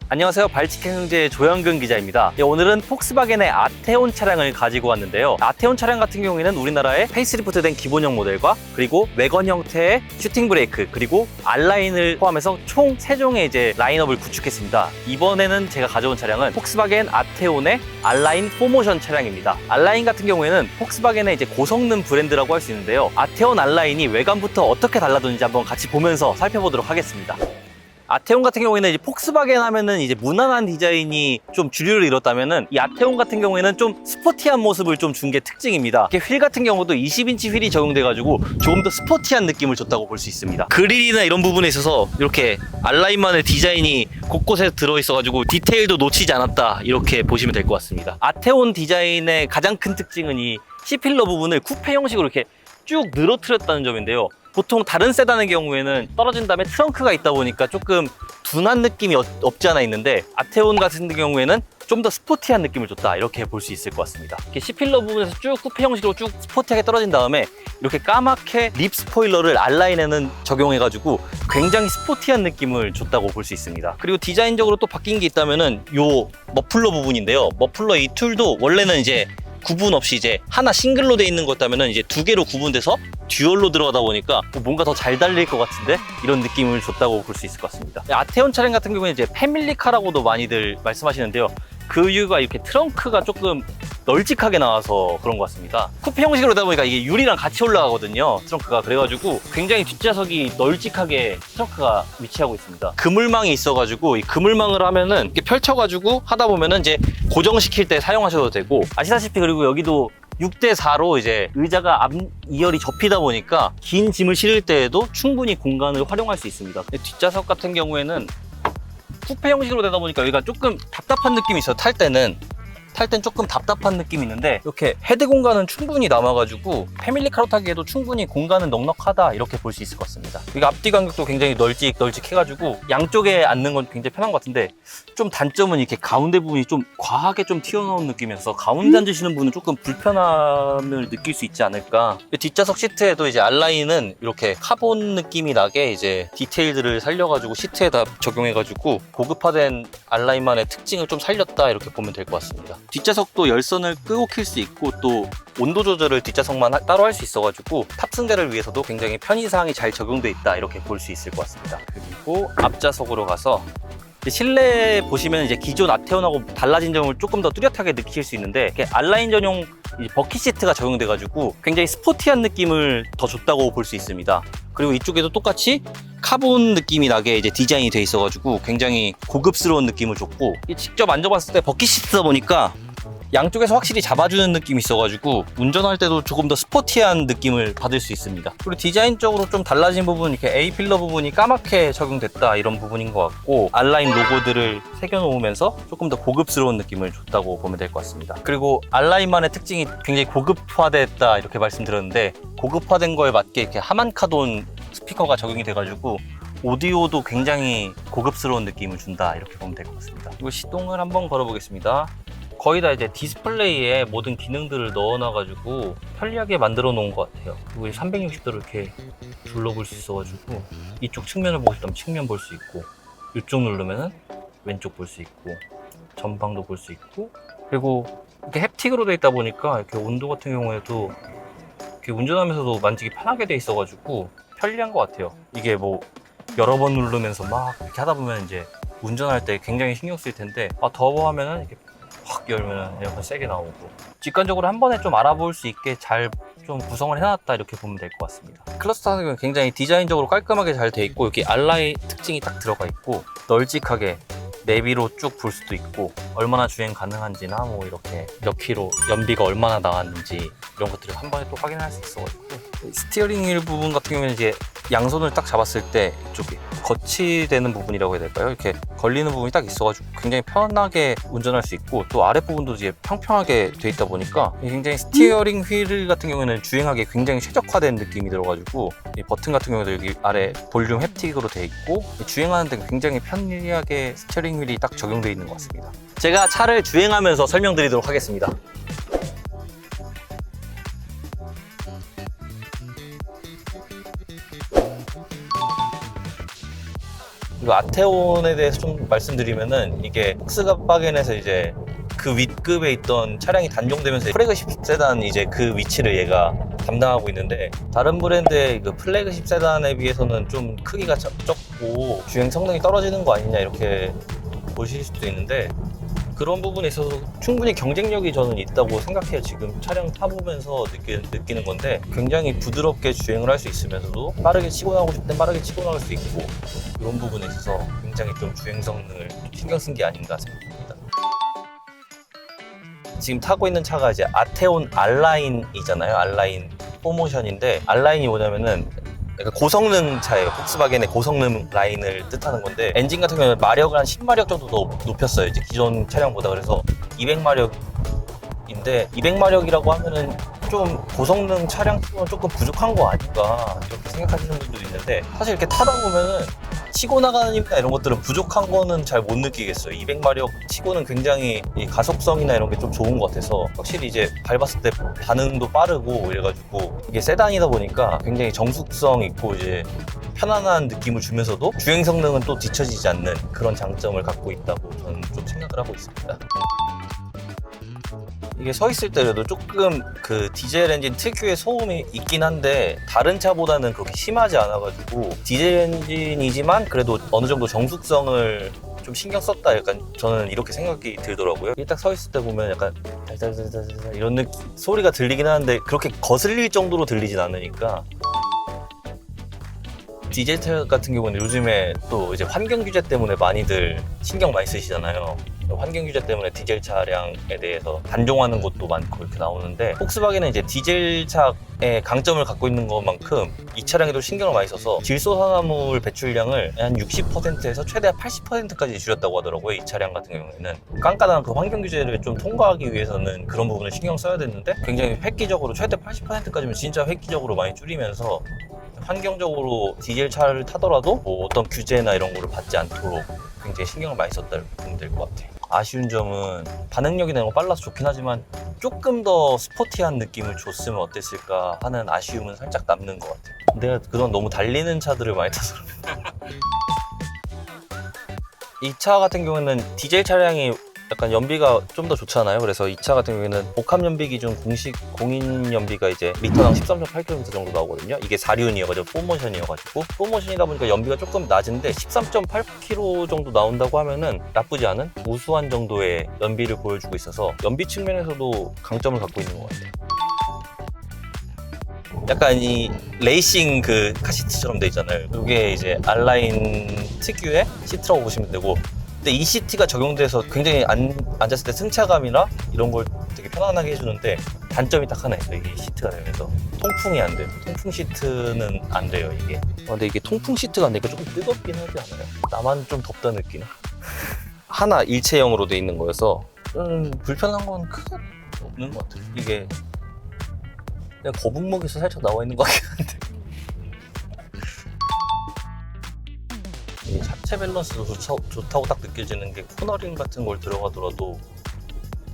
안녕하세요. 발칙한 형제의 조영근 기자입니다. 오늘은 폭스바겐의 아테온 차량을 가지고 왔는데요. 아테온 차량 같은 경우에는 우리나라의 페이스리프트된 기본형 모델과 그리고 외건 형태의 슈팅 브레이크 그리고 R라인을 포함해서 총 3종의 이제 라인업을 구축했습니다. 이번에는 제가 가져온 차량은 폭스바겐 아테온의 R라인 4모션 차량입니다. R라인 같은 경우에는 폭스바겐의 이제 고성능 브랜드라고 할 수 있는데요. 아테온 R라인이 외관부터 어떻게 달라졌는지 한번 같이 보면서 살펴보도록 하겠습니다. 아테온 같은 경우에는 이제 폭스바겐 하면은 이제 무난한 디자인이 좀 주류를 이뤘다면은 이 아테온 같은 경우에는 좀 스포티한 모습을 좀 준 게 특징입니다. 이렇게 휠 같은 경우도 20인치 휠이 적용돼가지고 조금 더 스포티한 느낌을 줬다고 볼 수 있습니다. 그릴이나 이런 부분에 있어서 이렇게 R라인만의 디자인이 곳곳에 들어있어가지고 디테일도 놓치지 않았다 이렇게 보시면 될 것 같습니다. 아테온 디자인의 가장 큰 특징은 이 C필러 부분을 쿠페 형식으로 이렇게 쭉 늘어뜨렸다는 점인데요. 보통 다른 세단의 경우에는 떨어진 다음에 트렁크가 있다 보니까 조금 둔한 느낌이 없지 않아 있는데 아테온 같은 경우에는 좀 더 스포티한 느낌을 줬다 이렇게 볼 수 있을 것 같습니다. 이렇게 C필러 부분에서 쭉 쿠페 형식으로 쭉 스포티하게 떨어진 다음에 이렇게 까맣게 립 스포일러를 R라인에는 적용해가지고 굉장히 스포티한 느낌을 줬다고 볼 수 있습니다. 그리고 디자인적으로 또 바뀐 게 있다면은 요 머플러 부분인데요. 머플러 이 툴도 원래는 이제 구분 없이 이제 하나 싱글로 돼 있는 거였다면은 이제 2개로 구분돼서 듀얼로 들어가다 보니까 뭔가 더 잘 달릴 것 같은데 이런 느낌을 줬다고 볼 수 있을 것 같습니다. 아테온 차량 같은 경우에는 이제 패밀리카라고도 많이들 말씀하시는데요. 그 이유가 이렇게 트렁크가 조금 널찍하게 나와서 그런 것 같습니다. 쿠페 형식으로 되다 보니까 이게 유리랑 같이 올라가거든요, 트렁크가. 그래가지고 굉장히 뒷좌석이 널찍하게 트렁크가 위치하고 있습니다. 그물망이 있어가지고 이 그물망을 하면은 이렇게 펼쳐가지고 하다 보면은 이제 고정시킬 때 사용하셔도 되고, 아시다시피 그리고 여기도 6대4로 이제 의자가 앞 2열이 접히다 보니까 긴 짐을 실을 때에도 충분히 공간을 활용할 수 있습니다. 뒷좌석 같은 경우에는 쿠페 형식으로 되다 보니까 여기가 조금 답답한 느낌이 있어요. 탈 때는 조금 답답한 느낌이 있는데 이렇게 헤드 공간은 충분히 남아가지고 패밀리카로 타기에도 충분히 공간은 넉넉하다 이렇게 볼 수 있을 것 같습니다. 그리고 앞뒤 간격도 굉장히 널찍해가지고 양쪽에 앉는 건 굉장히 편한 것 같은데, 좀 단점은 이렇게 가운데 부분이 좀 과하게 좀 튀어나온 느낌이어서 가운데 앉으시는 분은 조금 불편함을 느낄 수 있지 않을까. 뒷좌석 시트에도 이제 R라인은 이렇게 카본 느낌이 나게 이제 디테일들을 살려가지고 시트에다 적용해가지고 고급화된 R라인만의 특징을 좀 살렸다 이렇게 보면 될 것 같습니다. 뒷좌석도 열선을 끄고 킬 수 있고 또 온도 조절을 뒷좌석만 따로 할 수 있어가지고 탑승자를 위해서도 굉장히 편의사항이 잘 적용돼 있다 이렇게 볼 수 있을 것 같습니다. 그리고 앞좌석으로 가서 실내 보시면 이제 기존 아테온하고 달라진 점을 조금 더 뚜렷하게 느끼실 수 있는데, 이렇게 R라인 전용 버킷 시트가 적용돼가지고 굉장히 스포티한 느낌을 더 줬다고 볼 수 있습니다. 그리고 이쪽에도 똑같이 카본 느낌이 나게 이제 디자인이 돼 있어가지고 굉장히 고급스러운 느낌을 줬고, 직접 앉아봤을 때 버킷 시트다 보니까 양쪽에서 확실히 잡아주는 느낌이 있어가지고 운전할 때도 조금 더 스포티한 느낌을 받을 수 있습니다. 그리고 디자인적으로 좀 달라진 부분, 이렇게 A필러 부분이 까맣게 적용됐다 이런 부분인 것 같고, R라인 로고들을 새겨놓으면서 조금 더 고급스러운 느낌을 줬다고 보면 될 것 같습니다. 그리고 R라인만의 특징이 굉장히 고급화됐다 이렇게 말씀드렸는데, 고급화된 거에 맞게 이렇게 하만카돈 스피커가 적용이 돼가지고 오디오도 굉장히 고급스러운 느낌을 준다 이렇게 보면 될 것 같습니다. 그리고 시동을 한번 걸어보겠습니다. 거의 다 이제 디스플레이에 모든 기능들을 넣어놔가지고 편리하게 만들어 놓은 것 같아요. 그리고 360도를 이렇게 둘러볼 수 있어가지고 이쪽 측면을 보고 싶다면 측면 볼 수 있고, 이쪽 누르면은 왼쪽 볼 수 있고, 전방도 볼 수 있고, 그리고 이렇게 햅틱으로 되어 있다 보니까 이렇게 온도 같은 경우에도 이렇게 운전하면서도 만지기 편하게 되어 있어가지고 편리한 것 같아요. 이게 뭐 여러 번 누르면서 막 이렇게 하다 보면 이제 운전할 때 굉장히 신경 쓸 텐데, 더워 하면은 이렇게 확 열면 에어컨 세게 나오고, 직관적으로 한 번에 좀 알아볼 수 있게 잘 좀 구성을 해놨다 이렇게 보면 될 것 같습니다. 클러스터 같은 경우는 굉장히 디자인적으로 깔끔하게 잘 돼 있고, 이렇게 R라인 특징이 딱 들어가 있고 널찍하게 내비로 쭉 볼 수도 있고, 얼마나 주행 가능한지나 뭐 이렇게 몇 킬로 연비가 얼마나 나왔는지 이런 것들을 한 번에 또 확인할 수 있어가지고, 스티어링 휠 부분 같은 경우는 이제 양손을 딱 잡았을 때 이쪽에 거치되는 부분이라고 해야 될까요? 이렇게 걸리는 부분이 딱 있어가지고 굉장히 편하게 운전할 수 있고, 또 아랫부분도 이제 평평하게 돼 있다 보니까 굉장히 스티어링 휠 같은 경우에는 주행하기에 굉장히 최적화된 느낌이 들어가지고, 이 버튼 같은 경우도 여기 아래 볼륨 햅틱으로 돼 있고 주행하는 데 굉장히 편리하게 스티어링 휠이 딱 적용되어 있는 것 같습니다. 제가 차를 주행하면서 설명드리도록 하겠습니다. 그리고 아테온에 대해서 좀 말씀드리면은 이게 폭스바겐에서 이제 그 윗급에 있던 차량이 단종되면서 플래그십 세단 이제 그 위치를 얘가 담당하고 있는데, 다른 브랜드의 그 플래그십 세단에 비해서는 좀 크기가 적고 주행 성능이 떨어지는 거 아니냐 이렇게 보실 수도 있는데, 그런 부분에 있어서 충분히 경쟁력이 저는 있다고 생각해요. 지금 차량 타보면서 느끼는 건데, 굉장히 부드럽게 주행을 할 수 있으면서도 빠르게 치고 나가고 싶을 땐 빠르게 치고 나갈 수 있고, 이런 부분에 있어서 굉장히 좀 주행 성능을 신경 쓴 게 아닌가 생각합니다. 지금 타고 있는 차가 이제 아테온 알라인이잖아요. 알라인 4모션인데, 알라인이 뭐냐면은 약간 고성능 차예요. 폭스바겐의 고성능 라인을 뜻하는 건데, 엔진 같은 경우는 마력을 한 10마력 정도 더 높였어요. 이제 기존 차량보다. 그래서 200마력인데 200마력이라고 하면은 좀 고성능 차량 치고는 조금 부족한 거 아닌가 이렇게 생각하시는 분도 있는데, 사실 이렇게 타다 보면은 치고 나가는 힘이나 이런 것들은 부족한 거는 잘 못 느끼겠어요. 200마력 치고는 굉장히 이 가속성이나 이런 게 좀 좋은 것 같아서, 확실히 이제 밟았을 때 반응도 빠르고 이래가지고, 이게 세단이다 보니까 굉장히 정숙성 있고 이제 편안한 느낌을 주면서도 주행 성능은 또 뒤처지지 않는 그런 장점을 갖고 있다고 저는 좀 생각을 하고 있습니다. 이게 서 있을 때도 조금 그 디젤 엔진 특유의 소음이 있긴 한데, 다른 차보다는 그렇게 심하지 않아가지고 디젤 엔진이지만 그래도 어느 정도 정숙성을 좀 신경 썼다, 약간 저는 이렇게 생각이 들더라고요. 이게 딱 서 있을 때 보면 약간 달달달달 이런 소리가 들리긴 하는데 그렇게 거슬릴 정도로 들리진 않으니까. 디젤 차 같은 경우는 요즘에 또 이제 환경 규제 때문에 많이들 신경 많이 쓰시잖아요. 환경 규제 때문에 디젤 차량에 대해서 단종하는 것도 많고 이렇게 나오는데, 폭스바겐은 이제 디젤 차의 강점을 갖고 있는 것만큼 이 차량에도 신경을 많이 써서 질소산화물 배출량을 한 60%에서 최대 80%까지 줄였다고 하더라고요. 이 차량 같은 경우에는 깐깐한 그 환경 규제를 좀 통과하기 위해서는 그런 부분을 신경 써야 되는데, 굉장히 획기적으로 최대 80%까지면 진짜 획기적으로 많이 줄이면서 환경적으로 디젤 차를 타더라도 뭐 어떤 규제나 이런 거를 받지 않도록 굉장히 신경을 많이 썼다 이렇게 보면 될 것 같아요. 아쉬운 점은 반응력이나 이런 거 빨라서 좋긴 하지만 조금 더 스포티한 느낌을 줬으면 어땠을까 하는 아쉬움은 살짝 남는 것 같아요. 내가 그동안 너무 달리는 차들을 많이 타서 이 차 같은 경우에는 디젤 차량이 약간 연비가 좀 더 좋잖아요. 그래서 이 차 같은 경우에는 복합 연비 기준 공식 공인 연비가 이제 리터당 13.8km 정도 나오거든요. 이게 4륜이어가지고 4모션이어가지고 4모션이다 보니까 연비가 조금 낮은데 13.8km 정도 나온다고 하면은 나쁘지 않은 우수한 정도의 연비를 보여주고 있어서 연비 측면에서도 강점을 갖고 있는 것 같아요. 약간 이 레이싱 그 카시트처럼 돼 있잖아요. 이게 이제 알라인 특유의 시트라고 보시면 되고, 근데 이 시트가 적용돼서 굉장히 앉았을 때 승차감이나 이런 걸 되게 편안하게 해주는데, 단점이 딱 하나 있어요. 이게 시트가 되면서 통풍이 안 돼요. 통풍 시트는 안 돼요, 이게. 근데 이게 통풍 시트가 안 되니까 조금 뜨겁긴 하지 않아요? 나만 좀 덥다 느끼나? 하나 일체형으로 돼 있는 거여서 불편한 건 크게 없는 것 같아요. 이게 그냥 거북목에서 살짝 나와 있는 것 같긴 한데. 이 하체 밸런스도 좋다고 딱 느껴지는 게, 코너링 같은 걸 들어가더라도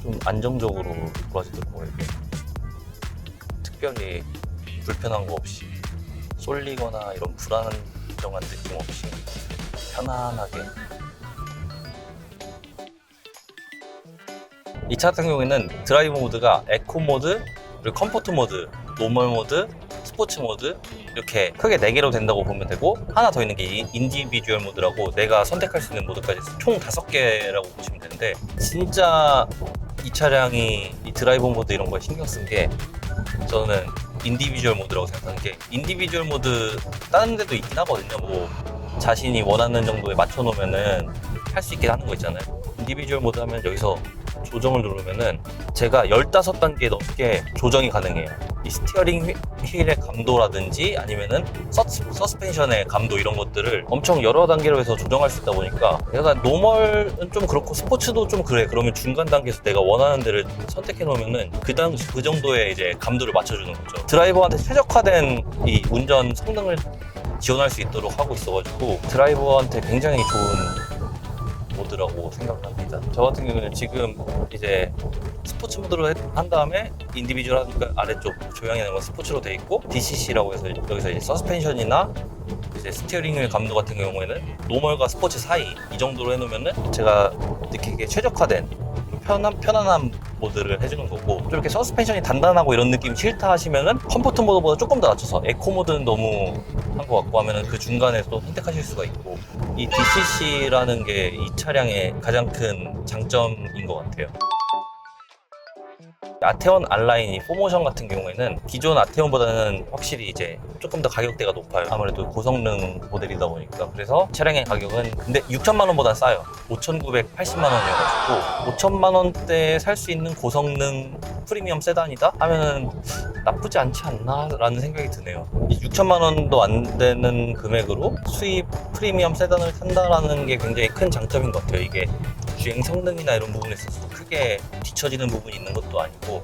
좀 안정적으로 이끌어지더라고요. 이게 특별히 불편한 거 없이, 쏠리거나 이런 불안정한 느낌 없이 편안하게. 이 차 같은 경우에는 드라이브 모드가 에코 모드, 그리고 컴포트 모드, 노멀 모드, 스포츠 모드 이렇게 크게 4개로 된다고 보면 되고, 하나 더 있는 게 인디비주얼 모드라고 내가 선택할 수 있는 모드까지 총 5개라고 보시면 되는데, 진짜 이 차량이 이 드라이브 모드 이런 거에 신경 쓴 게 저는 인디비주얼 모드라고 생각하는 게, 인디비주얼 모드 다른 데도 있긴 하거든요. 뭐 자신이 원하는 정도에 맞춰 놓으면은 할 수 있게 하는 거 있잖아요. 인디비주얼 모드 하면 여기서 조정을 누르면은 제가 15단계 넘게 조정이 가능해요. 이 스티어링 휠의 감도라든지 아니면은 서스펜션의 감도, 이런 것들을 엄청 여러 단계로 해서 조정할 수 있다 보니까, 약간 노멀은 좀 그렇고 스포츠도 좀 그래. 그러면 중간 단계에서 내가 원하는 데를 선택해 놓으면은 그 정도의 이제 감도를 맞춰주는 거죠. 드라이버한테 최적화된 이 운전 성능을 지원할 수 있도록 하고 있어가지고 드라이버한테 굉장히 좋은 모드라고 생각합니다. 저 같은 경우는 지금 이제 스포츠 모드로 한 다음에 인디비주얼 하니까 아래쪽 조향이라는 건 스포츠로 돼 있고, DCC라고 해서 여기서 이제 서스펜션이나 이제 스티어링 휠 감도 같은 경우에는 노멀과 스포츠 사이 이 정도로 해놓으면은 제가 느끼기에 최적화된 편안한 모드를 해주는 거고, 좀 이렇게 서스펜션이 단단하고 이런 느낌 싫다 하시면은 컴포트 모드보다 조금 더 낮춰서 에코 모드는 너무 한 것 같고 하면은 그 중간에 또 선택하실 수가 있고, 이 DCC라는 게 이 차량의 가장 큰 장점인 것 같아요. 아테온 R-라인 이 4모션 같은 경우에는 기존 아테온보다는 확실히 이제 조금 더 가격대가 높아요. 아무래도 고성능 모델이다 보니까. 그래서 차량의 가격은 근데 6천만 원보다 싸요. 5,980만 원이어가지고 5천만 원대에 살 수 있는 고성능 프리미엄 세단이다 하면은 나쁘지 않지 않나 라는 생각이 드네요. 이 6천만 원도 안 되는 금액으로 수입 프리미엄 세단을 탄다라는 게 굉장히 큰 장점인 것 같아요. 이게 주행 성능이나 이런 부분에 있어서 크게 뒤처지는 부분이 있는 것도 아니고.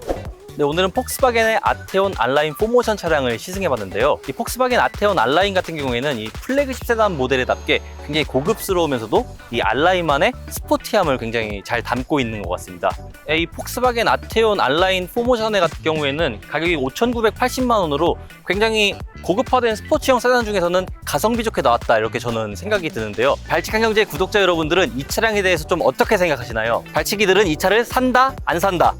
네, 오늘은 폭스바겐의 아테온 R-라인 4모션 차량을 시승해봤는데요. 이 폭스바겐 아테온 R-라인 같은 경우에는 이 플래그십 세단 모델에답게 굉장히 고급스러우면서도 이 R-라인만의 스포티함을 굉장히 잘 담고 있는 것 같습니다. 이 폭스바겐 아테온 R-라인 4모션의 같은 경우에는 가격이 5,980만 원으로 굉장히 고급화된 스포츠형 세단 중에서는 가성비 좋게 나왔다, 이렇게 저는 생각이 드는데요. 발칙한 경제 구독자 여러분들은 이 차량에 대해서 좀 어떻게 생각하시나요? 발칙이들은 이 차를 산다, 안 산다?